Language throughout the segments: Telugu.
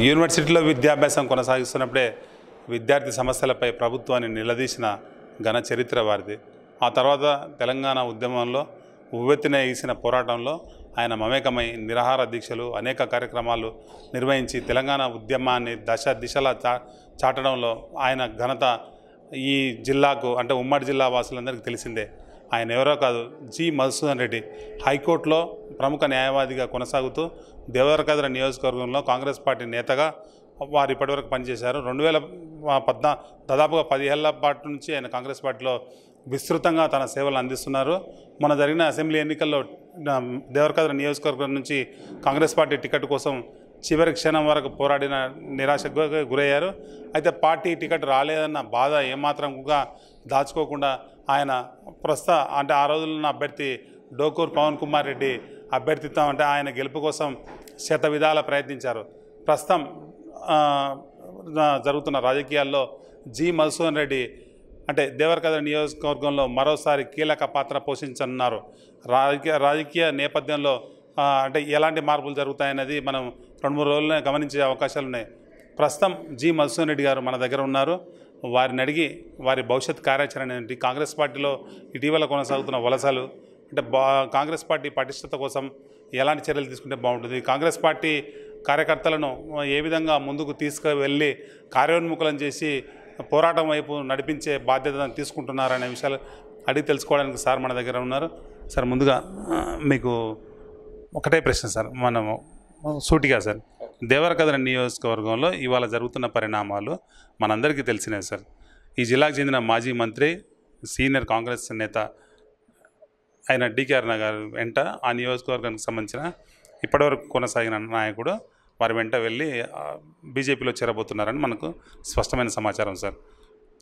యూనివర్సిటీలో విద్యాభ్యాసం కొనసాగిస్తున్నప్పుడే విద్యార్థి సమస్యలపై ప్రభుత్వాన్ని నిలదీసిన ఘన చరిత్ర వారిది. ఆ తర్వాత తెలంగాణ ఉద్యమంలో ఉవ్వెత్తున ఎగిసిన పోరాటంలో ఆయన మమేకమై నిరాహార దీక్షలు అనేక కార్యక్రమాలు నిర్వహించి తెలంగాణ ఉద్యమాన్ని దిశలా చాటడంలో ఆయన ఘనత ఈ జిల్లాకు అంటే ఉమ్మడి జిల్లా వాసులందరికీ తెలిసిందే. ఆయన ఎవరో కాదు, జి మధుసూదన్ రెడ్డి. హైకోర్టులో ప్రముఖ న్యాయవాదిగా కొనసాగుతూ దేవరకద్ర నియోజకవర్గంలో కాంగ్రెస్ పార్టీ నేతగా వారు ఇప్పటివరకు పనిచేశారు. 2014 దాదాపుగా 10 ఏళ్ల పాటు నుంచి ఆయన కాంగ్రెస్ పార్టీలో విస్తృతంగా తన సేవలు అందిస్తున్నారు. మొన్న జరిగిన అసెంబ్లీ ఎన్నికల్లో దేవరకద్ర నియోజకవర్గం నుంచి కాంగ్రెస్ పార్టీ టికెట్ కోసం చివరి క్షణం వరకు పోరాడిన నిరాశకు గురయ్యారు. అయితే పార్టీ టికెట్ రాలేదన్న బాధ ఏమాత్రంగా దాచుకోకుండా ఆయన అంటే ఆ రోజుల్లో అభ్యర్థి డోకూర్ పవన్ కుమార్ రెడ్డి అభ్యర్థిత్వం అంటే ఆయన గెలుపు కోసం శత విధాల ప్రయత్నించారు. ప్రస్తుతం జరుగుతున్న రాజకీయాల్లో జి మధుసూదన్ రెడ్డి అంటే దేవరకద్ర నియోజకవర్గంలో మరోసారి కీలక పాత్ర పోషించనున్నారు. రాజకీయ నేపథ్యంలో అంటే ఎలాంటి మార్పులు జరుగుతాయన్నది మనం 2-3 రోజులనే గమనించే అవకాశాలు ఉన్నాయి. ప్రస్తుతం జి మధుసూదన్ రెడ్డి గారు మన దగ్గర ఉన్నారు. వారిని అడిగి వారి భవిష్యత్ కార్యాచరణ ఏంటి, కాంగ్రెస్ పార్టీలో ఇటీవల కొనసాగుతున్న వలసలు అంటే కాంగ్రెస్ పార్టీ పటిష్టత కోసం ఎలాంటి చర్యలు తీసుకుంటే బాగుంటుంది, కాంగ్రెస్ పార్టీ కార్యకర్తలను ఏ విధంగా ముందుకు తీసుకువెళ్ళి కార్యోన్ముఖులను చేసి పోరాటం వైపు నడిపించే బాధ్యతను తీసుకుంటున్నారనే విషయాలు అడిగి తెలుసుకోవడానికి సార్ మన దగ్గర ఉన్నారు. సార్, ముందుగా మీకు ఒకటే ప్రశ్న సార్, మనము సూటిగా సార్, దేవరకద్ర నియోజకవర్గంలో ఇవాళ జరుగుతున్న పరిణామాలు మనందరికీ తెలిసినవి సార్. ఈ జిల్లాకు చెందిన మాజీ మంత్రి సీనియర్ కాంగ్రెస్ నేత అయిన డికే అరుణ గారు వెంట ఆ నియోజకవర్గానికి సంబంధించిన ఇప్పటివరకు కొనసాగిన నాయకుడు వారి వెంట వెళ్ళి బీజేపీలో చేరబోతున్నారని మనకు స్పష్టమైన సమాచారం సార్.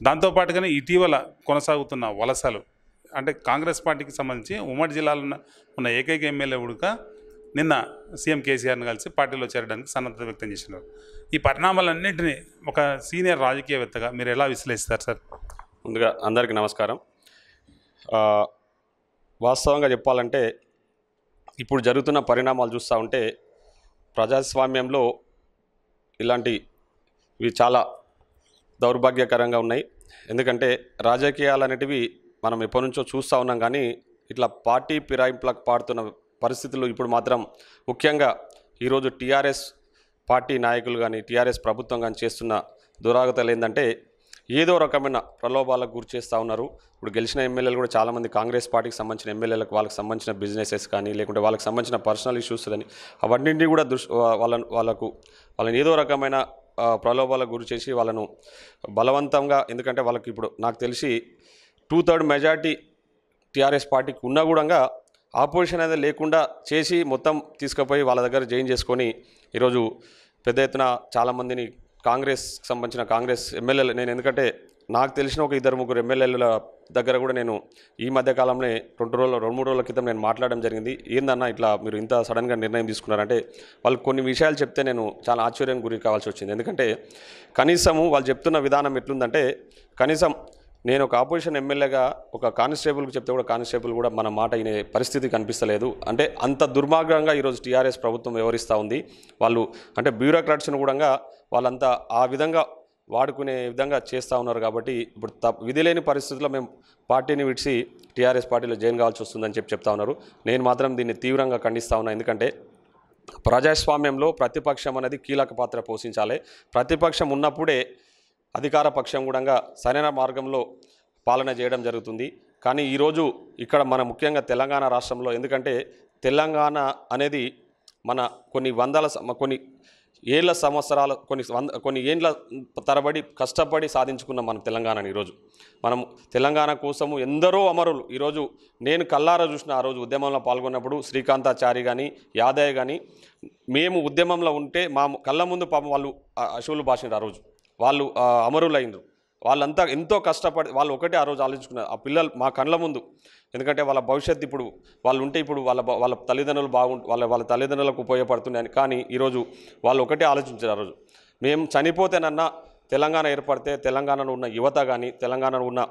దాంతోపాటుగానే ఇటీవల కొనసాగుతున్న వలసలు అంటే కాంగ్రెస్ పార్టీకి సంబంధించి ఉమ్మడి జిల్లాలో ఉన్న ఏకైక ఎమ్మెల్యే ఉడక నిన్న సీఎం కేసీఆర్ని కలిసి పార్టీలో చేరడానికి సన్నద్ధత వ్యక్తం చేసినారు. ఈ పరిణామాలన్నింటినీ ఒక సీనియర్ రాజకీయవేత్తగా మీరు ఎలా విశ్లేషిస్తారు సార్? ముందుగా అందరికీ నమస్కారం. వాస్తవంగా చెప్పాలంటే ఇప్పుడు జరుగుతున్న పరిణామాలు చూస్తూ ఉంటే ప్రజాస్వామ్యంలో ఇవి చాలా దౌర్భాగ్యకరంగా ఉన్నాయి. ఎందుకంటే రాజకీయాలు అనేటివి మనం ఎప్పటి నుంచో చూస్తూ ఉన్నాం, కానీ ఇట్లా పార్టీ ఫిరాయింపులకు పాడుతున్న పరిస్థితులు ఇప్పుడు మాత్రం ముఖ్యంగా ఈరోజు టీఆర్ఎస్ పార్టీ నాయకులు కానీ టీఆర్ఎస్ ప్రభుత్వం కానీ చేస్తున్న దురాగతాలు ఏంటంటే ఏదో రకమైన ప్రలోభాలకు గురి చేస్తూ ఉన్నారు. ఇప్పుడు గెలిచిన ఎమ్మెల్యేలు కూడా చాలామంది కాంగ్రెస్ పార్టీకి సంబంధించిన ఎమ్మెల్యేలకు వాళ్ళకి సంబంధించిన బిజినెసెస్ కానీ లేకుంటే వాళ్ళకి సంబంధించిన పర్సనల్ ఇష్యూస్ కానీ అవన్నింటినీ కూడా వాళ్ళని ఏదో రకమైన ప్రలోభాలకు గురి చేసి వాళ్ళను బలవంతంగా, ఎందుకంటే వాళ్ళకి ఇప్పుడు నాకు తెలిసి 2/3 మెజార్టీ టీఆర్ఎస్ పార్టీకి ఉన్నా కూడా ఆపోజిషన్ అనేది లేకుండా చేసి మొత్తం తీసుకుపోయి వాళ్ళ దగ్గర జాయిన్ చేసుకొని ఈరోజు పెద్ద ఎత్తున చాలామందిని కాంగ్రెస్కి సంబంధించిన కాంగ్రెస్ ఎమ్మెల్యేలు, నేను ఎందుకంటే నాకు తెలిసిన ఒక 2-3 ఎమ్మెల్యేల దగ్గర కూడా నేను ఈ మధ్యకాలంలో 2-3 రోజుల క్రితం నేను మాట్లాడడం జరిగింది. ఏందన్నా ఇట్లా మీరు ఇంత సడన్గా నిర్ణయం తీసుకున్నారంటే వాళ్ళు కొన్ని విషయాలు చెప్తే నేను చాలా ఆశ్చర్యం గురి కావాల్సి వచ్చింది. ఎందుకంటే కనీసము వాళ్ళు చెప్తున్న విధానం ఎట్లుందంటే, కనీసం నేను ఒక ఆపోజిషన్ ఎమ్మెల్యేగా ఒక కానిస్టేబుల్కి చెప్తే కూడా కానిస్టేబుల్ కూడా మన మాట అయిన పరిస్థితి కనిపిస్తలేదు. అంటే అంత దుర్మార్గంగా ఈరోజు టీఆర్ఎస్ ప్రభుత్వం వ్యవహరిస్తూ ఉంది. వాళ్ళు అంటే బ్యూరోక్రాట్స్ను కూడా వాళ్ళంతా ఆ విధంగా వాడుకునే విధంగా చేస్తూ ఉన్నారు. కాబట్టి ఇప్పుడు విధి లేని పరిస్థితుల్లో మేము పార్టీని విడిచి టీఆర్ఎస్ పార్టీలో జాయిన్ కావాల్సి వస్తుందని చెప్తా ఉన్నారు. నేను మాత్రం దీన్ని తీవ్రంగా ఖండిస్తూ ఉన్నా. ఎందుకంటే ప్రజాస్వామ్యంలో ప్రతిపక్షం అనేది కీలక పాత్ర పోషించాలి. ప్రతిపక్షం ఉన్నప్పుడే అధికార పక్షం కూడా సరైన మార్గంలో పాలన చేయడం జరుగుతుంది. కానీ ఈరోజు ఇక్కడ మన ముఖ్యంగా తెలంగాణ రాష్ట్రంలో, ఎందుకంటే తెలంగాణ అనేది మన కొన్ని ఏళ్ళ సంవత్సరాల కొన్ని ఏండ్ల తరబడి కష్టపడి సాధించుకున్నాం మనం తెలంగాణని. ఈరోజు మనం తెలంగాణ కోసము ఎందరో అమరులు, ఈరోజు నేను కల్లారా చూసిన ఆ రోజు ఉద్యమంలో పాల్గొన్నప్పుడు శ్రీకాంతాచారి కానీ యాదయ్య కానీ మేము ఉద్యమంలో ఉంటే మా కళ్ళ ముందు పాపం వాళ్ళు అశువులు బాసినారు. ఆ రోజు వాళ్ళు అమరులైనరు. వాళ్ళంతా ఎంతో కష్టపడి వాళ్ళు ఒకటే ఆ రోజు ఆలోచించుకున్నారు, ఆ పిల్లలు మా కళ్ళ ముందు. ఎందుకంటే వాళ్ళ భవిష్యత్తు ఇప్పుడు వాళ్ళు ఉంటే ఇప్పుడు వాళ్ళ తల్లిదండ్రులు వాళ్ళ తల్లిదండ్రులకు ఉపయోగపడుతున్నాయని. కానీ ఈరోజు వాళ్ళు ఒకటే ఆలోచించారు. ఆ రోజు మేము చనిపోతేనన్నా తెలంగాణ ఏర్పడితే తెలంగాణలో ఉన్న యువత కానీ తెలంగాణలో ఉన్న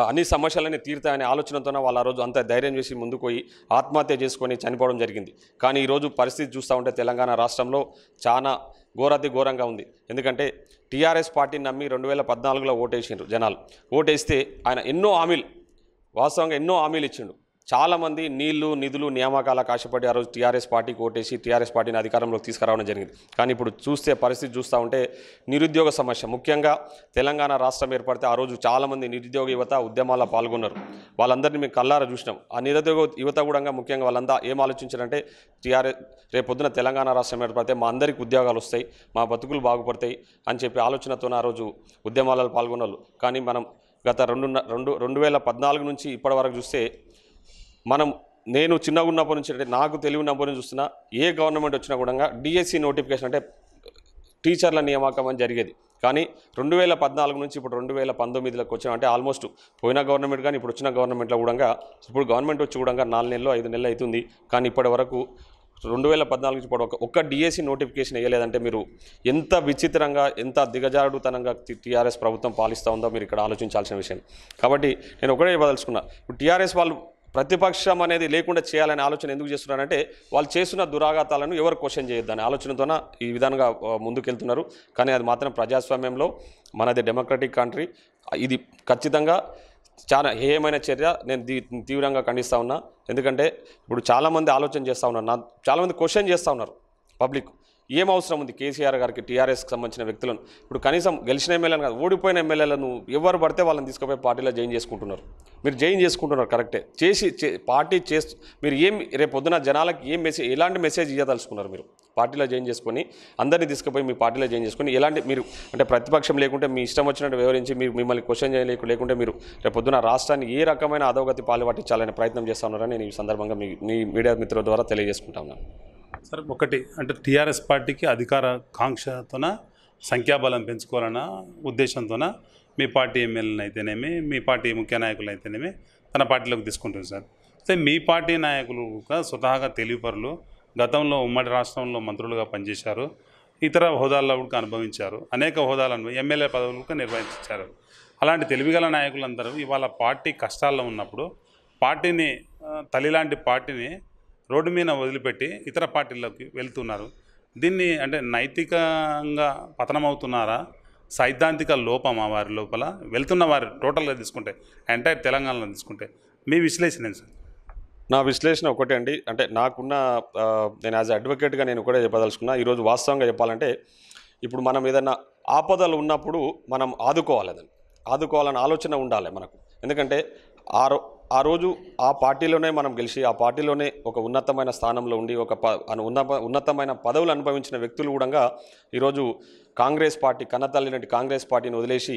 అన్ని సమస్యలని తీరుతాయనే ఆలోచనతోనే వాళ్ళు ఆ రోజు అంత ధైర్యం చేసి ముందుకు పోయి ఆత్మహత్య చేసుకొని చనిపోవడం జరిగింది. కానీ ఈరోజు పరిస్థితి చూస్తూ ఉంటే తెలంగాణ రాష్ట్రంలో చాలా ఘోరాతి ఘోరంగా ఉంది. ఎందుకంటే టీఆర్ఎస్ పార్టీని నమ్మి 2014లో ఓటేసిండ్రు జనాలు. ఓటేస్తే ఆయన ఎన్నో హామీలు, వాస్తవంగా ఎన్నో హామీలు ఇచ్చిండు. చాలామంది నీళ్లు నిధులు నియామకాలకు ఆశపడి ఆ రోజు టీఆర్ఎస్ పార్టీకి ఓటేసి టీఆర్ఎస్ పార్టీని అధికారంలోకి తీసుకురావడం జరిగింది. కానీ ఇప్పుడు చూస్తే పరిస్థితి చూస్తూ ఉంటే నిరుద్యోగ సమస్య, ముఖ్యంగా తెలంగాణ రాష్ట్రం ఏర్పడితే ఆ రోజు చాలామంది నిరుద్యోగ యువత ఉద్యమాల్లో పాల్గొన్నారు. వాళ్ళందరినీ మేము కల్లారా చూసినాం. ఆ నిరుద్యోగ యువత కూడా ముఖ్యంగా వాళ్ళంతా ఏం ఆలోచించారంటే టీఆర్ఎస్ రేపొద్దున తెలంగాణ రాష్ట్రం ఏర్పడితే మా అందరికీ ఉద్యోగాలు వస్తాయి, మా బతుకులు బాగుపడతాయి అని చెప్పి ఆలోచనతో ఆ రోజు ఉద్యమాలలో పాల్గొన్నారు. కానీ మనం గత 2014 నుంచి ఇప్పటి వరకు చూస్తే నేను చిన్నగా ఉన్నప్పటి నుంచి, అంటే నాకు తెలివి ఉన్నప్పటి నుంచి చూస్తున్నా, ఏ గవర్నమెంట్ వచ్చినా కూడా డిఎస్సి నోటిఫికేషన్ అంటే టీచర్ల నియామకం అని జరిగేది. కానీ 2014 నుంచి ఇప్పుడు 2019లోకి వచ్చాం. అంటే ఆల్మోస్ట్ పోయిన గవర్నమెంట్ కానీ ఇప్పుడు వచ్చిన గవర్నమెంట్లో కూడా, ఇప్పుడు గవర్నమెంట్ వచ్చి కూడా 4 నెలలు 5 నెలలు అవుతుంది. కానీ ఇప్పటి వరకు 2014 నుంచి ఇప్పుడు ఒక్క డిఎస్సి నోటిఫికేషన్ వేయలేదంటే మీరు ఎంత విచిత్రంగా, ఎంత దిగజారుడుతనంగా టీఆర్ఎస్ ప్రభుత్వం పాలిస్తూ ఉందో మీరు ఇక్కడ ఆలోచించాల్సిన విషయం. కాబట్టి నేను ఒకటే చెప్పదలుచుకున్నా, ఇప్పుడు టీఆర్ఎస్ వాళ్ళు ప్రతిపక్షం అనేది లేకుండా చేయాలనే ఆలోచన ఎందుకు చేస్తున్నారంటే వాళ్ళు చేస్తున్న దురాఘాతాలను ఎవరు క్వశ్చన్ చేయొద్దనే ఆలోచనతోన ఈ విధంగా ముందుకెళ్తున్నారు. కానీ అది మాత్రం ప్రజాస్వామ్యంలో, మనది డెమోక్రటిక్ కంట్రీ, ఇది ఖచ్చితంగా చాలా హేయమైన చర్య. నేను తీవ్రంగా ఖండిస్తూ ఉన్నా. ఎందుకంటే ఇప్పుడు చాలామంది ఆలోచన చేస్తూ ఉన్నారు, చాలామంది క్వశ్చన్ చేస్తూ ఉన్నారు పబ్లిక్. ఏం అవసరం ఉంది కేసీఆర్ గారికి టీఆర్ఎస్కి సంబంధించిన వ్యక్తులను? ఇప్పుడు కనీసం గెలిచిన ఎమ్మెల్యేలను కాదు, ఓడిపోయిన ఎమ్మెల్యేలను ఎవరు పడితే వాళ్ళని తీసుకుపోయి పార్టీలో జాయిన్ చేసుకుంటున్నారు. మీరు జాయిన్ చేసుకుంటున్నారు కరెక్టే, పార్టీ మీరు రేపు పొద్దున జనాలకి ఎలాంటి మెసేజ్ ఇవ్వదలుచుకున్నారు? మీరు పార్టీలో జాయిన్ చేసుకొని అందరినీ తీసుకుపోయి మీ పార్టీలో జాయిన్ చేసుకొని ఎలాంటి మీరు అంటే ప్రతిపక్షం లేకుంటే మీ ఇష్టం వచ్చినట్టు వివరించి మిమ్మల్ని క్వశ్చన్ చేయలేకుంటే మీరు రేపు పొద్దున రాష్ట్రాన్ని ఏ రకమైన అధోగతి పాల్పట్టించాలనే ప్రయత్నం చేస్తూ ఉన్నారని నేను ఈ సందర్భంగా మీ మీడియా మిత్రుల ద్వారా తెలియజేసుకుంటా ఉన్నాను. సరే, ఒకటి అంటే టీఆర్ఎస్ పార్టీకి అధికార కాంక్షతోన సంఖ్యాబలం పెంచుకోవాలన్న ఉద్దేశంతోన మీ పార్టీ ఎమ్మెల్యేలు అయితేనేమి, మీ పార్టీ ముఖ్య నాయకులు అయితేనేమి తన పార్టీలోకి తీసుకుంటుంది సార్. అయితే మీ పార్టీ నాయకులు స్వతహాగా తెలివిపరులు, గతంలో ఉమ్మడి రాష్ట్రంలో మంత్రులుగా పనిచేశారు, ఇతర హోదాల్లో కూడా అనుభవించారు, అనేక హోదాలను ఎమ్మెల్యే పదవులకు నిర్వహించారు. అలాంటి తెలివిగల నాయకులందరూ ఇవాళ పార్టీ కష్టాల్లో ఉన్నప్పుడు పార్టీని, తల్లిలాంటి పార్టీని రోడ్డు మీద వదిలిపెట్టి ఇతర పార్టీల్లోకి వెళ్తున్నారు. దీన్ని అంటే నైతికంగా పతనమవుతున్నారా, సైద్ధాంతిక లోపమా వారి లోపల? వెళ్తున్న వారు టోటల్గా తీసుకుంటే, ఎంటైర్ తెలంగాణలో తీసుకుంటే మీ విశ్లేషణ ఏంటి సార్? నా విశ్లేషణ ఒకటే అండి. అంటే నాకున్న నేను యాజ్ అడ్వకేట్గా నేను ఒకటే చెప్పదలుచుకున్నా. ఈరోజు వాస్తవంగా చెప్పాలంటే ఇప్పుడు మనం ఏదైనా ఆపదలు ఉన్నప్పుడు మనం ఆదుకోవాలని ఆలోచన ఉండాలి మనకు. ఎందుకంటే ఆ రోజు ఆ పార్టీలోనే మనం గెలిచి ఆ పార్టీలోనే ఒక ఉన్నతమైన స్థానంలో ఉండి ఒక ఉన్నతమైన పదవులు అనుభవించిన వ్యక్తులు కూడా ఈరోజు కాంగ్రెస్ పార్టీ, కన్నతల్లి లాంటి కాంగ్రెస్ పార్టీని వదిలేసి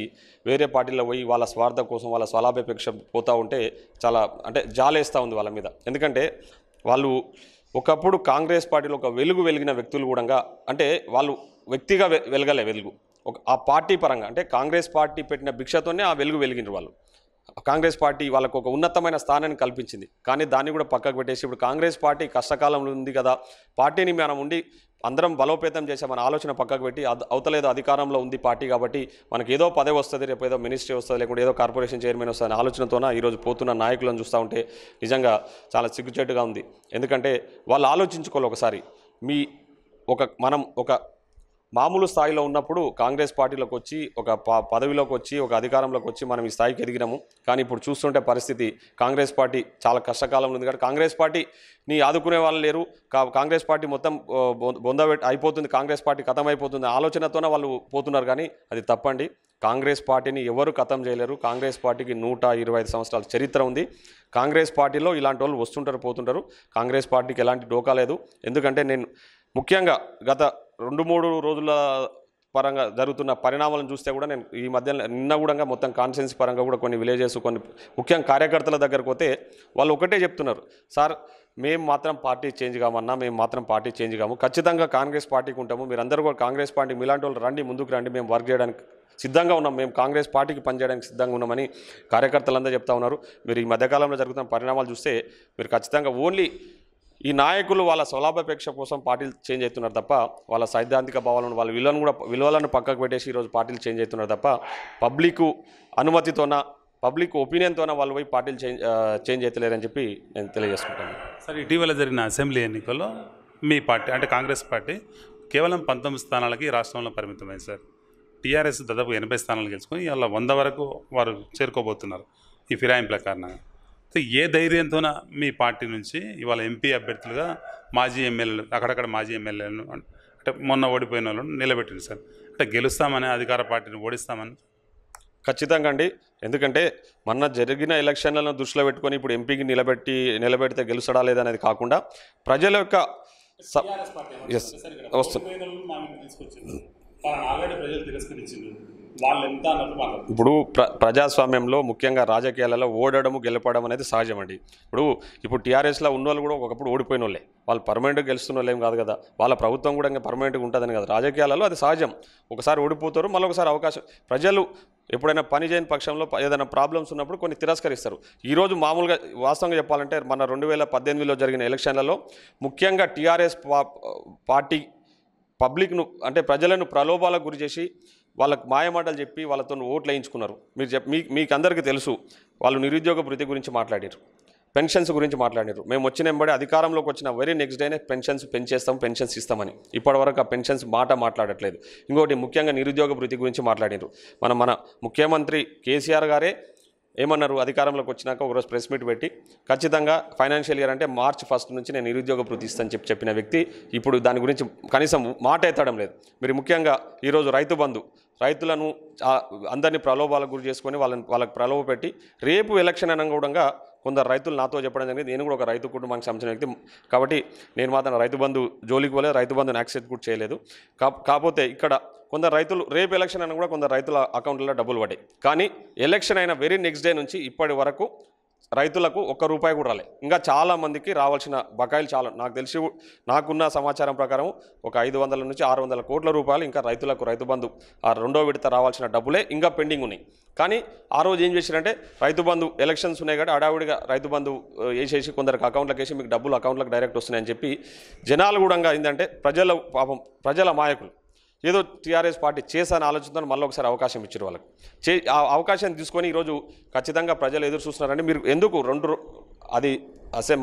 వేరే పార్టీలో పోయి వాళ్ళ స్వార్థం కోసం, వాళ్ళ స్వలాభాపేక్ష పోతూ ఉంటే చాలా అంటే జాలేస్తూ ఉంది వాళ్ళ మీద. ఎందుకంటే వాళ్ళు ఒకప్పుడు కాంగ్రెస్ పార్టీలో ఒక వెలిగిన వ్యక్తులు కూడా అంటే వాళ్ళు వ్యక్తిగా వెలగలే వెలుగు, ఆ పార్టీ పరంగా అంటే కాంగ్రెస్ పార్టీ పెట్టిన భిక్షతోనే ఆ వెలిగినారు వాళ్ళు. కాంగ్రెస్ పార్టీ వాళ్ళకు ఒక ఉన్నతమైన స్థానాన్ని కల్పించింది. కానీ దాన్ని కూడా పక్కకు పెట్టేసి ఇప్పుడు కాంగ్రెస్ పార్టీ కష్టకాలంలో ఉంది కదా, పార్టీని మనం ఉండి అందరం బలోపేతం చేసామన్న ఆలోచన పక్కకు పెట్టి అవతలేదో అధికారంలో ఉంది పార్టీ కాబట్టి మనకి ఏదో పదవి వస్తుంది, రేపు ఏదో మినిస్ట్రీ వస్తుంది, లేకుంటే ఏదో కార్పొరేషన్ చైర్మన్ వస్తుంది అనే ఆలోచనతోన ఈరోజు పోతున్న నాయకులను చూస్తూ ఉంటే నిజంగా చాలా సిగ్గుచేటుగా ఉంది. ఎందుకంటే వాళ్ళు ఆలోచించుకోవాలి ఒకసారి. మనం ఒక మామూలు స్థాయిలో ఉన్నప్పుడు కాంగ్రెస్ పార్టీలోకి వచ్చి ఒక పదవిలోకి వచ్చి ఒక అధికారంలోకి వచ్చి మనం ఈ స్థాయికి ఎదిగినాము. కానీ ఇప్పుడు చూస్తుంటే పరిస్థితి కాంగ్రెస్ పార్టీ చాలా కష్టకాలంలో ఉంది. కాబట్టి కాంగ్రెస్ పార్టీని ఆదుకునే వాళ్ళు లేరు, కాంగ్రెస్ పార్టీ మొత్తం అయిపోతుంది, కాంగ్రెస్ పార్టీ ఖతం అయిపోతుంది ఆలోచనతోనే వాళ్ళు పోతున్నారు. కానీ అది తప్పండి. కాంగ్రెస్ పార్టీని ఎవరు ఖతం చేయలేరు. కాంగ్రెస్ పార్టీకి 125 సంవత్సరాల చరిత్ర ఉంది. కాంగ్రెస్ పార్టీలో ఇలాంటి వాళ్ళు వస్తుంటారు, పోతుంటారు. కాంగ్రెస్ పార్టీకి ఎలాంటి డోకా లేదు. ఎందుకంటే నేను ముఖ్యంగా గత 2-3 రోజుల పరంగా జరుగుతున్న పరిణామాలను చూస్తే కూడా నేను ఈ మధ్య నిన్న కూడా మొత్తం కాన్స్టిట్యున్సీ పరంగా కూడా కొన్ని విలేజెస్, కొన్ని ముఖ్యంగా కార్యకర్తల దగ్గరకు పోతే వాళ్ళు ఒకటే చెప్తున్నారు, సార్ మేము మాత్రం పార్టీ చేంజ్ కామన్నా, మేము మాత్రం పార్టీ చేంజ్ కాము, ఖచ్చితంగా కాంగ్రెస్ పార్టీకి ఉంటాము, మీరందరూ కూడా కాంగ్రెస్ పార్టీ మీలాంటి వాళ్ళు రండి, ముందుకు రండి, మేము వర్క్ చేయడానికి సిద్ధంగా ఉన్నాం, మేము కాంగ్రెస్ పార్టీకి పనిచేయడానికి సిద్ధంగా ఉన్నామని కార్యకర్తలందరూ చెప్తా ఉన్నారు. మీరు ఈ మధ్యకాలంలో జరుగుతున్న పరిణామాలు చూస్తే మీరు ఖచ్చితంగా ఓన్లీ ఈ నాయకులు వాళ్ళ స్వలాభాపేక్ష కోసం పార్టీలు చేంజ్ అవుతున్నారు తప్ప వాళ్ళ సైద్ధాంతిక భావాలను, వాళ్ళ విలువలను పక్కకు పెట్టేసి ఈరోజు పార్టీలు చేంజ్ అవుతున్నారు తప్ప పబ్లిక్ అనుమతితోన పబ్లిక్ ఒపీనియన్తోనే వాళ్ళు పోయి పార్టీలు చేంజ్ అవుతలేరని చెప్పి నేను తెలియజేసుకుంటాను. సార్, ఇటీవల జరిగిన అసెంబ్లీ ఎన్నికల్లో మీ పార్టీ అంటే కాంగ్రెస్ పార్టీ కేవలం 19 స్థానాలకి రాష్ట్రంలో పరిమితమైంది సార్. టీఆర్ఎస్ దాదాపు 80 స్థానాలు గెలుచుకొని ఇవాళ 100 వరకు వారు చేరుకోబోతున్నారు ఈ ఫిరాయింపుల కారణంగా. ఏ ధైర్యంతోన మీ పార్టీ నుంచి ఇవాళ ఎంపీ అభ్యర్థులుగా మాజీ ఎమ్మెల్యేలు అక్కడక్కడ మాజీ ఎమ్మెల్యేలను అంటే మొన్న ఓడిపోయిన వాళ్ళను నిలబెట్టింది సార్? అంటే గెలుస్తామని అధికార పార్టీని ఓడిస్తామని? ఖచ్చితంగా అండి. ఎందుకంటే మొన్న జరిగిన ఎలక్షన్లను దృష్టిలో పెట్టుకొని ఇప్పుడు ఎంపీకి నిలబెడితే గెలుస్తాడా లేదనేది కాకుండా ప్రజల యొక్క వస్తుంది. ఇప్పుడు ప్రజాస్వామ్యంలో ముఖ్యంగా రాజకీయాలలో ఓడడం గెలపడం అనేది సహజం అండి. ఇప్పుడు టీఆర్ఎస్లో ఉన్న వాళ్ళు కూడా ఒకప్పుడు ఓడిపోయిన వాళ్ళే, వాళ్ళు పర్మనెంట్గా గెలుస్తున్న వాళ్ళు ఏం కాదు కదా. వాళ్ళ ప్రభుత్వం కూడా ఇంకా పర్మనెంట్గా ఉంటుందని కదా. రాజకీయాలలో అది సహజం. ఒకసారి ఓడిపోతారు, మళ్ళీ ఒకసారి అవకాశం. ప్రజలు ఎప్పుడైనా పని చేయని పక్షంలో ఏదైనా ప్రాబ్లమ్స్ ఉన్నప్పుడు కొన్ని తిరస్కరిస్తారు. ఈరోజు మామూలుగా వాస్తవంగా చెప్పాలంటే మన 2018లో జరిగిన ఎలక్షన్లలో ముఖ్యంగా టీఆర్ఎస్ పార్టీ పబ్లిక్ను అంటే ప్రజలను ప్రలోభాలకు గురి చేసి వాళ్ళకు మాయమాటలు చెప్పి వాళ్ళతో ఓట్లు వేయించుకున్నారు. మీకు అందరికీ తెలుసు, వాళ్ళు నిరుద్యోగ భృతి గురించి మాట్లాడారు, పెన్షన్స్ గురించి మాట్లాడారు. మేము వచ్చిన వెంబడి అధికారంలోకి వచ్చిన వెరీ నెక్స్ట్ డేనే పెన్షన్స్ ఇస్తామని. ఇప్పటివరకు ఆ పెన్షన్స్ మాట్లాడట్లేదు. ఇంకోటి ముఖ్యంగా నిరుద్యోగ భృతి గురించి మాట్లాడారు. మన ముఖ్యమంత్రి కేసీఆర్ గారే ఏమన్నారు, అధికారంలోకి వచ్చినాక ఒకరోజు ప్రెస్ మీట్ పెట్టి ఖచ్చితంగా ఫైనాన్షియల్ ఇయర్ అంటే March 1 నుంచి నేను నిరుద్యోగ భృతి ఇస్తానని చెప్పిన వ్యక్తి ఇప్పుడు దాని గురించి కనీసం మాట ఎత్తడం లేదు. మీరు ముఖ్యంగా ఈరోజు రైతు బంధు, రైతులను అందరినీ ప్రలోభాలకు గురి చేసుకొని వాళ్ళకి ప్రలోభ పెట్టి రేపు ఎలక్షన్ అనగా కొందరు రైతులు నాతో చెప్పడం జరిగింది. నేను కూడా ఒక రైతు కుటుంబానికి సంబంధించిన వ్యక్తి కాబట్టి నేను మాత్రం రైతు బంధు జోలికి పోలేదు, రైతు బంధుని యాక్సెప్ట్ కూడా చేయలేదు. కాకపోతే ఇక్కడ కొందరు రైతులు రేపు ఎలక్షన్ అయినా కూడా కొందరు రైతుల అకౌంట్లో డబ్బులు పడ్డాయి. కానీ ఎలక్షన్ అయిన వెరీ నెక్స్ట్ డే నుంచి ఇప్పటి వరకు రైతులకు ₹1 కూడా రాలేదు. ఇంకా చాలామందికి రావాల్సిన బకాయిలు చాలా, నాకు తెలిసి నాకున్న సమాచారం ప్రకారం ఒక 500 నుంచి 600 కోట్ల రూపాయలు ఇంకా రైతులకు రైతు బంధు ఆ రెండో విడత రావాల్సిన డబ్బులే ఇంకా పెండింగ్ ఉన్నాయి. కానీ ఆ రోజు ఏం చేశారంటే రైతు బంధు ఎలక్షన్స్ ఉన్నాయి కాబట్టి అడావిడిగా రైతు బంధు వేసేసి కొందరికి అకౌంట్లకు వేసి మీకు డబ్బులు అకౌంట్లకు డైరెక్ట్ వస్తున్నాయని చెప్పి జనాలు కూడా ఏంటంటే ప్రజల మాయకులు ఏదో టీఆర్ఎస్ పార్టీ చేశాని ఆలోచనతో మళ్ళీ ఒకసారి అవకాశం ఇచ్చారు వాళ్ళకి. ఆ అవకాశాన్ని తీసుకొని ఈరోజు ఖచ్చితంగా ప్రజలు ఎదురు చూస్తున్నారంటే మీరు ఎందుకు అది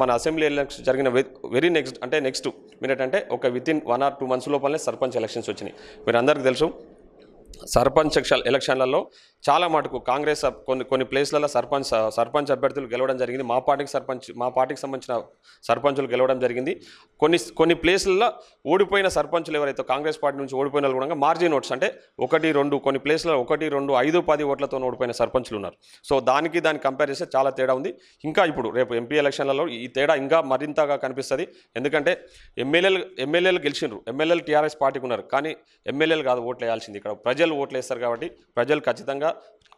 మన అసెంబ్లీ ఎలక్షన్ జరిగిన వెరీ నెక్స్ట్ మినిట్ అంటే ఒక వితిన్ 1 or 2 months లోపలనే సర్పంచ్ ఎలక్షన్స్ వచ్చినాయి. మీరు అందరికీ తెలుసు, సర్పంచ్ ఎలక్షన్లలో చాలా మటుకు కాంగ్రెస్ కొన్ని ప్లేస్లలో సర్పంచ్ అభ్యర్థులు గెలవడం జరిగింది. మా పార్టీకి సంబంధించిన సర్పంచులు గెలవడం జరిగింది. కొన్ని ప్లేస్లలో ఓడిపోయిన సర్పంచులు ఎవరైతే కాంగ్రెస్ పార్టీ నుంచి ఓడిపోయిన వాళ్ళు కూడా మార్జిన్ ఓట్స్ అంటే 1, 2 కొన్ని ప్లేస్లలో 1, 2, 5, 10 ఓట్లతో ఓడిపోయిన సర్పంచులు ఉన్నారు. సో దానికి కంపేర్ చేస్తే చాలా తేడా ఉంది. ఇంకా ఇప్పుడు రేపు ఎంపీ ఎలక్షన్లలో ఈ తేడా ఇంకా మరింతగా కనిపిస్తుంది. ఎందుకంటే ఎమ్మెల్యేలు గెలిచిండ్రు, ఎమ్మెల్యేలు టీఆర్ఎస్ పార్టీకి ఉన్నారు. కానీ ఎమ్మెల్యేలు కాదు ఓట్లు వేయాల్సింది, ఇక్కడ ప్రజలు ఓట్లు వేస్తారు. కాబట్టి ప్రజలు ఖచ్చితంగా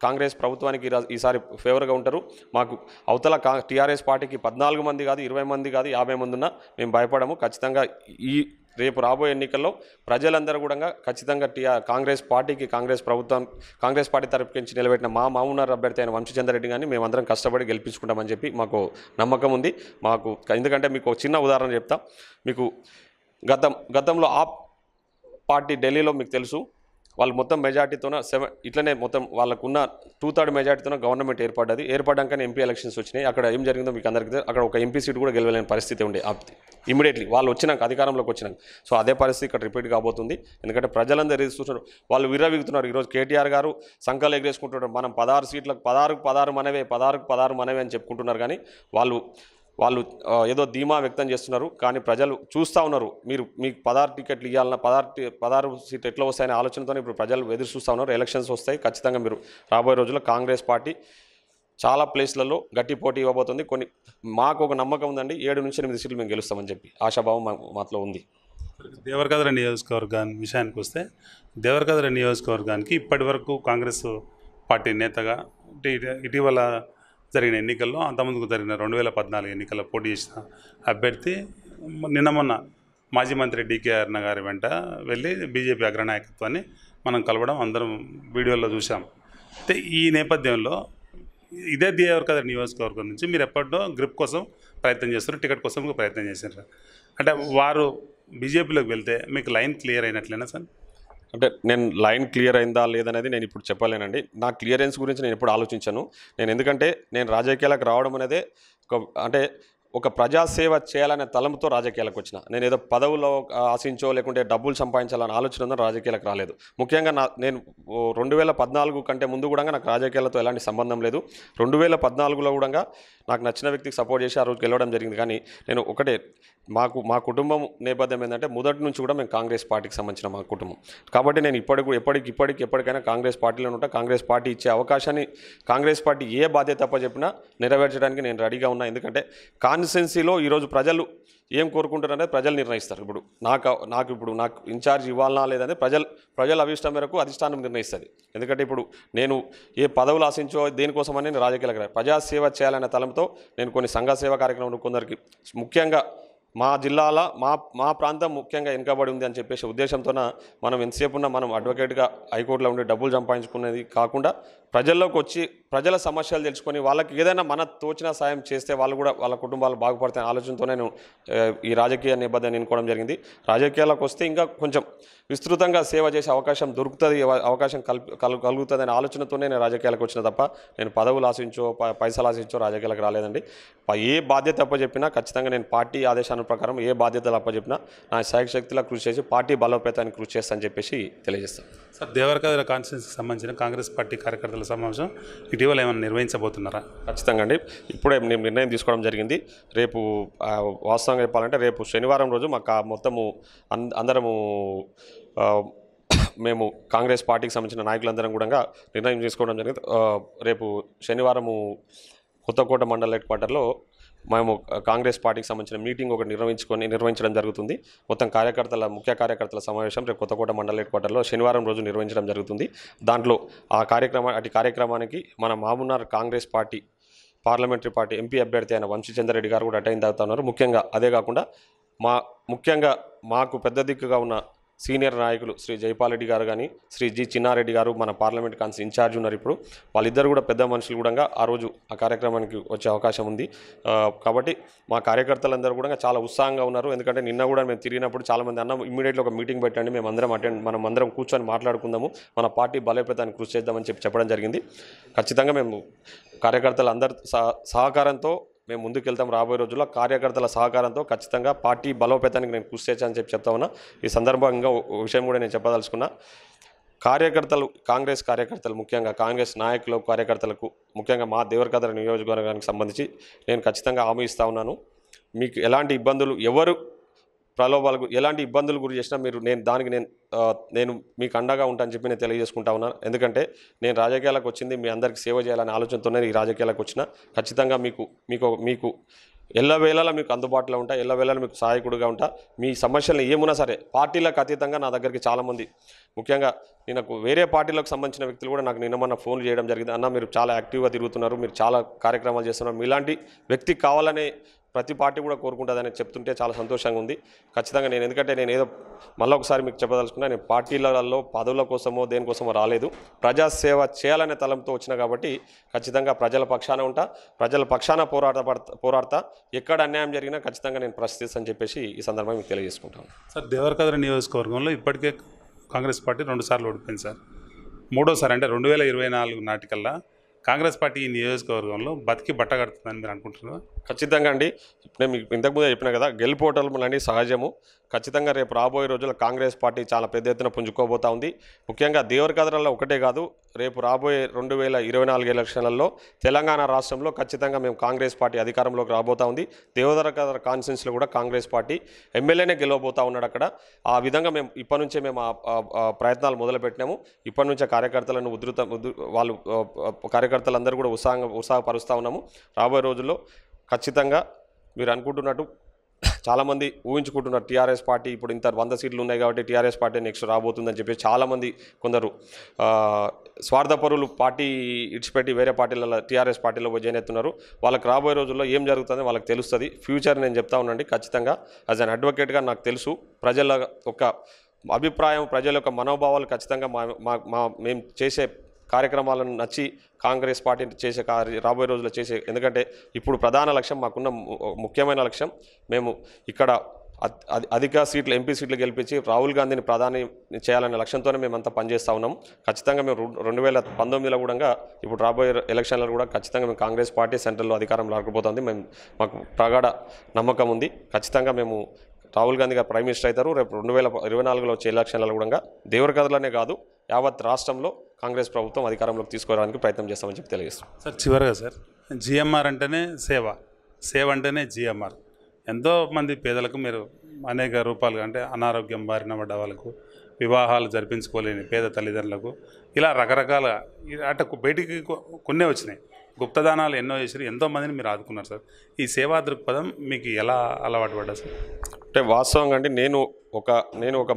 కాంగ్రెస్ ప్రభుత్వానికి ఈసారి ఫేవర్గా ఉంటారు. మాకు అవతల టీఆర్ఎస్ పార్టీకి 14 మంది కాదు, 20 మంది కాదు, 50 మంది ఉన్నా మేము భయపడము. ఖచ్చితంగా రేపు రాబోయే ఎన్నికల్లో ప్రజలందరూ కూడా ఖచ్చితంగా కాంగ్రెస్ పార్టీ తరపు నుంచి నిలబెట్టిన మామూనార్ అభ్యర్థి అయిన వంశీచంద్రరెడ్డి గారిని మేమందరం కష్టపడి గెలిపించుకుంటామని చెప్పి మాకు నమ్మకం ఉంది. ఎందుకంటే మీకు ఒక చిన్న ఉదాహరణ చెప్తా. మీకు గతంలో ఆ పార్టీ ఢిల్లీలో మీకు తెలుసు, వాళ్ళు మొత్తం మెజార్టీతోన ఇట్లనే మొత్తం వాళ్ళకున్న 2/3 మెజార్టీతోన గవర్నమెంట్ ఏర్పడ్డాకనే ఎంపీ ఎలక్షన్స్ వచ్చినాయి. అక్కడ ఏం జరిగిందో మీకు అందరికీ అక్కడ ఒక ఎంపీ సీట్ కూడా గెలవలేని పరిస్థితి ఉండే ఇమీడియట్లీ వాళ్ళు వచ్చినాక అధికారంలోకి వచ్చినాక. సో అదే పరిస్థితి ఇక్కడ రిపీట్ కాబోతుంది. ఎందుకంటే ప్రజలందరూ ఎదురు చూస్తున్నారు, వాళ్ళు విర్రవీగుతున్నారు. ఈరోజు కేటీఆర్ గారు సంకలు ఎగరేసుకుంటున్నారు, మనం 16 సీట్లకు 16 మనవే అని చెప్పుకుంటున్నారు. కానీ వాళ్ళు ఏదో ధీమా వ్యక్తం చేస్తున్నారు. కానీ ప్రజలు చూస్తూ ఉన్నారు, మీకు 16 టికెట్లు ఇవ్వాలన్నా 16 సీట్లు ఎట్లా వస్తాయనే ఆలోచనతో ఇప్పుడు ప్రజలు ఎదురు చూస్తూ ఉన్నారు. ఎలక్షన్స్ వస్తాయి, ఖచ్చితంగా మీరు రాబోయే రోజుల్లో కాంగ్రెస్ పార్టీ చాలా ప్లేస్లలో గట్టి పోటీ ఇవ్వబోతుంది. మాకు ఒక నమ్మకం ఉందండి, 7 నుంచి 8 సీట్లు మేము గెలుస్తామని చెప్పి ఆశాభావం మాలో ఉంది. దేవరకద్ర నియోజకవర్గాన్ని విషయానికి వస్తే, దేవరకద్ర నియోజకవర్గానికి ఇప్పటి వరకు కాంగ్రెస్ పార్టీ నేతగా ఇటీవల జరిగిన ఎన్నికల్లో అంతకుముందుకు జరిగిన 2014 ఎన్నికల్లో పోటీ చేసిన అభ్యర్థి మొన్న మాజీ మంత్రి డీకే అరుణ గారి వెంట వెళ్ళి బీజేపీ అగ్రనాయకత్వాన్ని మనం కలవడం అందరం వీడియోల్లో చూసాం. అయితే ఈ నేపథ్యంలో ఇదే దేవరకద్ర నియోజకవర్గం నుంచి మీరు ఎప్పటినో గ్రిప్ కోసం ప్రయత్నం చేస్తున్నారు, టికెట్ కోసం ప్రయత్నం చేశారు. అంటే వారు బీజేపీలోకి వెళ్తే మీకు లైన్ క్లియర్ అయినట్లేనా సార్? అంటే నేను లైన్ క్లియర్ అయిందా లేదనేది నేను ఇప్పుడు చెప్పలేనండి. నా క్లియరెన్స్ గురించి నేను ఎప్పుడు ఆలోచించాను. ఎందుకంటే నేను రాజకీయాలకు రావడం అనేది అంటే ఒక ప్రజాసేవ చేయాలనే తలంతో రాజకీయాలకు వచ్చిన. నేను ఏదో పదవులో ఆశించో లేకుంటే డబ్బులు సంపాదించాలనే ఆలోచన ఉందని రాజకీయాలకు రాలేదు. ముఖ్యంగా నేను 2014 కంటే ముందు కూడా నాకు రాజకీయాలతో ఎలాంటి సంబంధం లేదు. 2014లో కూడా నాకు నచ్చిన వ్యక్తికి సపోర్ట్ చేసి ఆ రోజు గెలవడం జరిగింది. కానీ నేను ఒకటే, మా కుటుంబం నేపథ్యం ఏంటంటే మొదటి నుంచి కూడా మేము కాంగ్రెస్ పార్టీకి సంబంధించిన మా కుటుంబం కాబట్టి నేను ఎప్పటికైనా కాంగ్రెస్ పార్టీలో ఉంటా. కాంగ్రెస్ పార్టీ ఇచ్చే అవకాశాన్ని కాంగ్రెస్ పార్టీ ఏ బాధ్యత చెప్పినా నెరవేర్చడానికి నేను రెడీగా ఉన్నా. ఎందుకంటే కాన్స్టిట్యున్సీలో ఈరోజు ప్రజలు ఏం కోరుకుంటారనేది ప్రజలు నిర్ణయిస్తారు. ఇప్పుడు నాకు ఇన్ఛార్జ్ ఇవ్వాలనా లేదని ప్రజల అభిష్టం మేరకు అధిష్టానం నిర్ణయిస్తుంది. ఎందుకంటే ఇప్పుడు నేను ఏ పదవులు ఆశించో దేనికోసమని నేను రాజకీయాలకు ప్రజాసేవ చేయాలనే తలంతో నేను కొన్ని సంఘ సేవా కార్యక్రమాలు కొందరికి, ముఖ్యంగా మా జిల్లాల మా ప్రాంతం ముఖ్యంగా వెనుకబడి ఉంది అని చెప్పేసి ఉద్దేశంతోన మనం ఎంతసేపు ఉన్నా మనం అడ్వకేట్గా హైకోర్టులో ఉండి డబ్బులు సంపాదించుకునేది కాకుండా ప్రజల్లోకి వచ్చి ప్రజల సమస్యలు తెలుసుకొని వాళ్ళకి ఏదైనా మన తోచిన సాయం చేస్తే వాళ్ళు కూడా వాళ్ళ కుటుంబాలు బాగుపడతాయనే ఆలోచనతో నేను ఈ రాజకీయ నేపథ్యాన్ని ఎన్నుకోవడం జరిగింది. రాజకీయాలకు వస్తే ఇంకా కొంచెం విస్తృతంగా సేవ చేసే అవకాశం దొరుకుతుంది, అవకాశం కలుగుతుంది అనే ఆలోచనతోనే నేను రాజకీయాలకు వచ్చిన తప్ప నేను పదవులు ఆశించో పైసలు ఆశించో రాజకీయాలకు రాలేదండి. ఏ బాధ్యత అప్పచెప్పినా ఖచ్చితంగా నేను పార్టీ ఆదేశాల ప్రకారం ఏ బాధ్యతలు అప్పచెప్పినా నా శాయశక్తిలా కృషి చేసి పార్టీ బలోపేతానికి కృషి చేస్తానని చెప్పేసి తెలియజేస్తాను. సార్, దేవరకద్ర కాన్స్టిట్యున్సీకి సంబంధించిన కాంగ్రెస్ పార్టీ కార్యకర్తల సమావేశం ఇటీవల ఏమైనా నిర్వహించబోతున్నారా? ఖచ్చితంగా అండి. ఇప్పుడే నేను నిర్ణయం తీసుకోవడం జరిగింది. రేపు వాస్తవంగా చెప్పాలంటే రేపు శనివారం రోజు మాకు మొత్తము అందరము మేము కాంగ్రెస్ పార్టీకి సంబంధించిన నాయకులందరం కూడా నిర్ణయం తీసుకోవడం జరిగింది. రేపు శనివారము కొత్తకోట మండల హెడ్ క్వార్టర్లో మేము కాంగ్రెస్ పార్టీకి సంబంధించిన మీటింగ్ ఒకటి నిర్వహించడం జరుగుతుంది. మొత్తం ముఖ్య కార్యకర్తల సమావేశం రేపు కొత్తకోట మండల హెడ్ క్వార్టర్లో శనివారం రోజు నిర్వహించడం జరుగుతుంది. దాంట్లో అటు కార్యక్రమానికి మన మామున్నార్ Congress party parliamentary party MP అభ్యర్థి అయిన వంశీచంద్ర రెడ్డి గారు కూడా అటెండ్ అవుతున్నారు. ముఖ్యంగా అదే కాకుండా మాకు పెద్ద దిక్కుగా ఉన్న సీనియర్ నాయకులు శ్రీ జైపాల్ రెడ్డి గారు కానీ శ్రీ జి చిన్నారెడ్డి గారు మన పార్లమెంట్ కాన్స్టిట్యూన్సీ ఇన్ఛార్జ్ ఉన్నారు. ఇప్పుడు వాళ్ళిద్దరు కూడా పెద్ద మనుషులు కూడా ఆ రోజు ఆ కార్యక్రమానికి వచ్చే అవకాశం ఉంది. కాబట్టి మా కార్యకర్తలందరూ కూడా చాలా ఉత్సాహంగా ఉన్నారు. ఎందుకంటే నిన్న కూడా మేము తిరిగినప్పుడు చాలామంది ఇమ్మీడియట్గా ఒక మీటింగ్ పెట్టండి, మనం అందరం కూర్చొని మాట్లాడుకుందాము, మన పార్టీ బలోపేతానికి కృషి చేద్దామని చెప్పడం జరిగింది. ఖచ్చితంగా మేము కార్యకర్తలందరి సహకారంతో మేము ముందుకెళ్తాం. రాబోయే రోజుల్లో కార్యకర్తల సహకారంతో ఖచ్చితంగా పార్టీ బలోపేతానికి నేను కృషి చేయాలని చెప్తా ఉన్నా. ఈ సందర్భంగా విషయం కూడా నేను చెప్పదలుచుకున్నా. కాంగ్రెస్ కార్యకర్తలు ముఖ్యంగా కాంగ్రెస్ నాయకులు కార్యకర్తలకు ముఖ్యంగా మా దేవరకద్ర నియోజకవర్గానికి సంబంధించి నేను ఖచ్చితంగా హామీ ఇస్తా ఉన్నాను. మీకు ఎలాంటి ఇబ్బందులు ప్రలోభాలకు ఎలాంటి ఇబ్బందులు గురి చేసినా నేను మీకు అండగా ఉంటానని చెప్పి నేను తెలియజేసుకుంటా ఉన్నాను. ఎందుకంటే నేను రాజకీయాలకు వచ్చింది మీ అందరికీ సేవ చేయాలనే ఆలోచనతోనే ఈ రాజకీయాలకు వచ్చిన. ఖచ్చితంగా మీకు ఎల్లవేళలా మీకు అందుబాటులో ఉంటా, ఎల్లవేళలా మీకు సహాయకుడిగా ఉంటా. మీ సమస్యలను ఏమున్నా సరే పార్టీలకు అతీతంగా నా దగ్గరికి చాలామంది, ముఖ్యంగా నాకు వేరే పార్టీలకు సంబంధించిన వ్యక్తులు కూడా నాకు నిన్న ఫోన్లు చేయడం జరిగింది. అన్న మీరు చాలా యాక్టివ్గా తిరుగుతున్నారు, మీరు చాలా కార్యక్రమాలు చేస్తున్నారు, మీలాంటి వ్యక్తి కావాలనే ప్రతి పార్టీ కూడా కోరుకుంటుందని చెప్తుంటే చాలా సంతోషంగా ఉంది. ఖచ్చితంగా ఎందుకంటే నేను ఏదో మళ్ళీ ఒకసారి మీకు చెప్పదలుచుకున్నా, నేను పార్టీలలో పదవుల కోసమో దేనికోసమో రాలేదు, ప్రజాసేవ చేయాలనే తలంతో వచ్చినా కాబట్టి ఖచ్చితంగా ప్రజల పక్షాన ఉంటా, ప్రజల పక్షాన పోరాడతా, ఎక్కడ అన్యాయం జరిగినా ఖచ్చితంగా నేను ప్రశ్నిస్తానని చెప్పేసి ఈ సందర్భంగా మీకు తెలియజేసుకుంటాను. సార్, దేవరకద్ర నియోజకవర్గంలో ఇప్పటికే కాంగ్రెస్ పార్టీ 2 సార్లు ఓడిపోయింది సార్. 3వసారి అంటే 2024 నాటికల్లా కాంగ్రెస్ పార్టీ ఈ నియోజకవర్గంలో బతికి బట్టగడుతుందని మీరు అనుకుంటున్నారా? ఖచ్చితంగా అండి. నేను మీకు ఇంతకుముందే చెప్పినా కదా, గెలుపోవటం అనేది సహజము. ఖచ్చితంగా రేపు రాబోయే రోజుల్లో కాంగ్రెస్ పార్టీ చాలా పెద్ద ఎత్తున పుంజుకోబోతా ఉంది. ముఖ్యంగా దేవరకద్రలో ఒకటే కాదు, రేపు రాబోయే 2024 ఎలక్షన్లలో తెలంగాణ రాష్ట్రంలో ఖచ్చితంగా మేము కాంగ్రెస్ పార్టీ అధికారంలోకి రాబోతా ఉంది. దేవరకద్ర కాన్స్టిట్యున్సీలో కూడా కాంగ్రెస్ పార్టీ ఎమ్మెల్యేనే గెలవబోతా ఉన్నాడు అక్కడ. ఆ విధంగా మేము ఇప్పటి నుంచే ప్రయత్నాలు మొదలుపెట్టినాము. ఇప్పటి నుంచే కార్యకర్తలను వాళ్ళు కార్యకర్తలందరూ కూడా ఉత్సాహపరుస్తూ ఉన్నాము. రాబోయే రోజుల్లో ఖచ్చితంగా మీరు అనుకుంటున్నట్టు చాలామంది ఊహించుకుంటున్నారు టీఆర్ఎస్ పార్టీ ఇప్పుడు ఇంత 100 సీట్లు ఉన్నాయి కాబట్టి టీఆర్ఎస్ పార్టీ నెక్స్ట్ రాబోతుందని చెప్పి చాలామంది కొందరు స్వార్థపరులు పార్టీ ఇడిచిపెట్టి వేరే పార్టీలలో టీఆర్ఎస్ పార్టీలో జాయిన్ అవుతున్నారు. వాళ్ళకి రాబోయే రోజుల్లో ఏం జరుగుతుందో వాళ్ళకి తెలుస్తుంది. ఫ్యూచర్ నేను చెప్తా ఉన్నాండి. ఖచ్చితంగా యాజ్ అన్ అడ్వకేట్గా నాకు తెలుసు ప్రజల యొక్క అభిప్రాయం, ప్రజల యొక్క మనోభావాలు ఖచ్చితంగా మేము చేసే కార్యక్రమాలను నచ్చి కాంగ్రెస్ పార్టీ రాబోయే రోజుల్లో ఎందుకంటే ఇప్పుడు ప్రధాన లక్ష్యం, మాకున్న ముఖ్యమైన లక్ష్యం, మేము ఇక్కడ అధిక సీట్లు ఎంపీ సీట్లు గెలిపించి రాహుల్ గాంధీని ప్రధాని చేయాలనే లక్ష్యంతోనే మేమంతా పనిచేస్తూ ఉన్నాం. ఖచ్చితంగా మేము 2019లో కూడా ఇప్పుడు రాబోయే ఎలక్షన్లలో కూడా ఖచ్చితంగా మేము కాంగ్రెస్ పార్టీ సెంట్రల్లో అధికారంలో రాకపోతుంది. మాకు ప్రగాఢ నమ్మకం ఉంది. ఖచ్చితంగా మేము రాహుల్ గాంధీ గారు ప్రైమ్ మినిస్టర్ అవుతారు. రేపు 2024లో వచ్చే ఎలక్షన్లలో కూడా దేవరకథలనే కాదు యావత్ రాష్ట్రంలో కాంగ్రెస్ ప్రభుత్వం అధికారంలోకి తీసుకురావడానికి ప్రయత్నం చేస్తామని చెప్పి తెలియజేస్తాం. సార్ చివరిగా సార్, జిఎంఆర్ అంటేనే సేవ అంటేనే జిఎంఆర్. ఎంతోమంది పేదలకు మీరు అనేక రూపాలుగా అంటే అనారోగ్యం బారిన పడ్డ వాళ్ళకు, వివాహాలు జరిపించుకోలేని పేద తల్లిదండ్రులకు, ఇలా రకరకాల అంటే బయటికి కొన్నే వచ్చినాయి, గుప్తదానాలు ఎన్నో చేసి ఎంతోమందిని మీరు ఆదుకున్నారు సార్. ఈ సేవా దృక్పథం మీకు ఎలా అలవాటు పడ్డా సార్? అంటే వాస్తవంగా అంటే నేను ఒక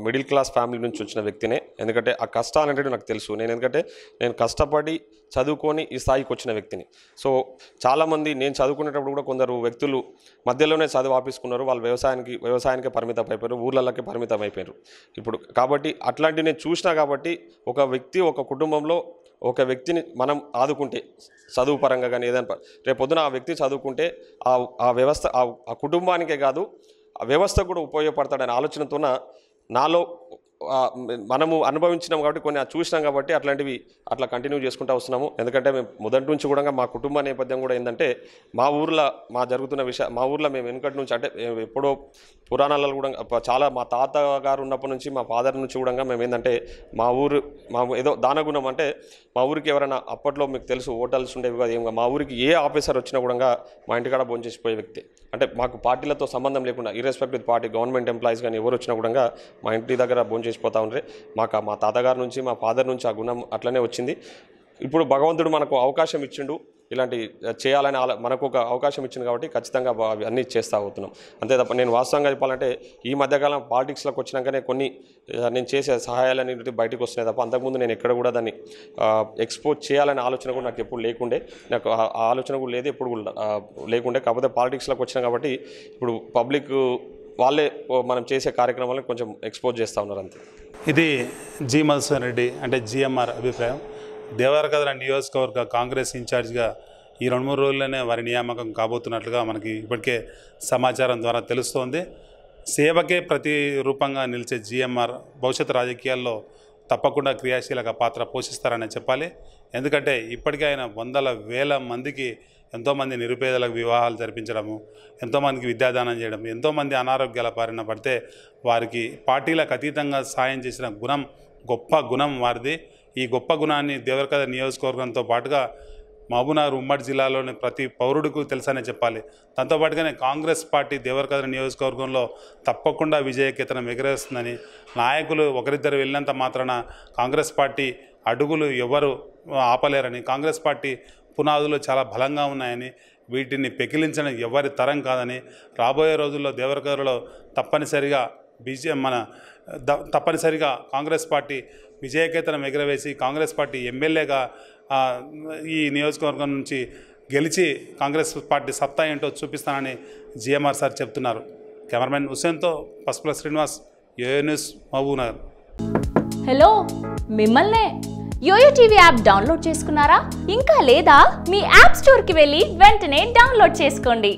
మిడిల్ క్లాస్ ఫ్యామిలీ నుంచి వచ్చిన వ్యక్తినే. ఎందుకంటే ఆ కష్టాలు అంటే నాకు తెలుసు. ఎందుకంటే నేను కష్టపడి చదువుకొని ఈ స్థాయికి వచ్చిన వ్యక్తిని. సో చాలామంది నేను చదువుకునేటప్పుడు కూడా కొందరు వ్యక్తులు మధ్యలోనే చదువు ఆపేసుకున్నారు. వాళ్ళు వ్యవసాయానికే పరిమితం అయిపోయారు, ఊర్లలోకి పరిమితం అయిపోయారు ఇప్పుడు. కాబట్టి అట్లాంటివి నేను చూసినా. కాబట్టి ఒక కుటుంబంలో ఒక వ్యక్తిని మనం ఆదుకుంటే చదువు పరంగా కానీ ఏదైనా రేపొద్దున ఆ వ్యక్తి చదువుకుంటే ఆ వ్యవస్థ ఆ కుటుంబానికే కాదు ఆ వ్యవస్థ కూడా ఉపయోగపడతాడనే ఆలోచనతో నాలో మనము అనుభవించినాం కాబట్టి కొన్ని చూసినాం కాబట్టి అట్లా కంటిన్యూ చేసుకుంటూ వస్తున్నాము. ఎందుకంటే మేము మొదటి నుంచి కూడా మా కుటుంబ నేపథ్యం కూడా ఏంటంటే మా ఊర్లో మేము వెనుకటి నుంచి అంటే ఎప్పుడో పురాణాలలో కూడా చాలా మా తాత గారు ఉన్నప్పటి నుంచి మా ఫాదర్ నుంచి కూడా మేము ఏంటంటే మా ఏదో దానగుణం అంటే మా ఊరికి ఎవరైనా అప్పట్లో మీకు తెలుసు హోటల్స్ ఉండేవి కాదు ఏం. మా ఊరికి ఏ ఆఫీసర్ వచ్చినా కూడా మా ఇంటికాడ భోంచేసిపోయే వ్యక్తి. అంటే మాకు పార్టీలతో సంబంధం లేకుండా ఇర్రెస్పెక్టివ్ పార్టీ గవర్నమెంట్ ఎంప్లాయీస్ కానీ ఎవరు వచ్చినా కూడా మా ఇంటి దగ్గర భోంచేసిపోతూ ఉంటే మా తాతగారి నుంచి మా ఫాదర్ నుంచి ఆ గుణం అట్లనే వచ్చింది. ఇప్పుడు భగవంతుడు మనకు అవకాశం ఇచ్చిండు, ఇలాంటి చేయాలని మనకు ఒక అవకాశం ఇచ్చింది కాబట్టి ఖచ్చితంగా అన్నీ చేస్తూ అవుతున్నాం. అంతే తప్ప నేను వాస్తవంగా చెప్పాలంటే ఈ మధ్యకాలం పాలిటిక్స్లోకి వచ్చినాకనే కొన్ని నేను చేసే సహాయాలని బయటకు వస్తున్నాయి తప్ప అంతకుముందు నేను ఎక్కడ కూడా దాన్ని ఎక్స్పోజ్ చేయాలనే ఆలోచన కూడా నాకు ఎప్పుడు లేకుండే. నాకు ఆ ఆలోచన కూడా లేదు, ఎప్పుడు కూడా లేకుండే. కాకపోతే పాలిటిక్స్లోకి వచ్చినాం కాబట్టి ఇప్పుడు పబ్లిక్ వాళ్ళే మనం చేసే కార్యక్రమాలను కొంచెం ఎక్స్పోజ్ చేస్తూ ఉన్నారు అంతే. ఇది జి మధుసూదన్ రెడ్డి అంటే జిఎంఆర్ అభిప్రాయం. దేవరకథల నియోజకవర్గ కాంగ్రెస్ ఇన్ఛార్జ్గా ఈ 2-3 రోజుల్లోనే వారి నియామకం కాబోతున్నట్లుగా మనకి ఇప్పటికే సమాచారం ద్వారా తెలుస్తోంది. సేవకే ప్రతిరూపంగా నిలిచే జిఎంఆర్ భవిష్యత్ రాజకీయాల్లో తప్పకుండా క్రియాశీలక పాత్ర పోషిస్తారని చెప్పాలి. ఎందుకంటే ఇప్పటికే ఆయన వందల వేల మందికి ఎంతోమంది నిరుపేదలకు వివాహాలు జరిపించడము, ఎంతోమందికి విద్యాదానం చేయడం, ఎంతోమంది అనారోగ్యాల బారిన పడితే వారికి పార్టీలకు అతీతంగా సాయం చేసిన గొప్ప గుణం వారిది. ఈ గొప్ప గుణాన్ని దేవరకథ నియోజకవర్గంతో పాటుగా మహబూబ్నగర్ ఉమ్మడి జిల్లాలోని ప్రతి పౌరుడికి తెలుసనే చెప్పాలి. దాంతోపాటుగానే కాంగ్రెస్ పార్టీ దేవరకథ నియోజకవర్గంలో తప్పకుండా విజయకేతనం ఎగరేస్తుందని, నాయకులు ఒకరిద్దరు వెళ్ళినంత మాత్రాన కాంగ్రెస్ పార్టీ అడుగులు ఎవరు ఆపలేరని, కాంగ్రెస్ పార్టీ పునాదులు చాలా బలంగా ఉన్నాయని, వీటిని పెకిలించడం ఎవరి తరం కాదని, రాబోయే రోజుల్లో దేవరకథలో తప్పనిసరిగా కాంగ్రెస్ పార్టీ విజయకేతనం ఎగరవేసి కాంగ్రెస్ పార్టీ ఎమ్మెల్యేగా ఈ నియోజకవర్గం నుంచి గెలిచి కాంగ్రెస్ పార్టీ సత్తా ఏంటో చూపిస్తానని జిఎంఆర్ సార్ చెప్తున్నారు. కెమెరామెన్ హుస్సేన్తో పసుపుల శ్రీనివాస్, యోయో న్యూస్, మహబూబ్నగర్. హలో, మిమ్మల్నే యోయో టీవీ యాప్ డౌన్లోడ్ చేసుకున్నారా? ఇంకా లేదా? మీ యాప్ స్టోర్కి వెళ్ళి వెంటనే డౌన్లోడ్ చేసుకోండి.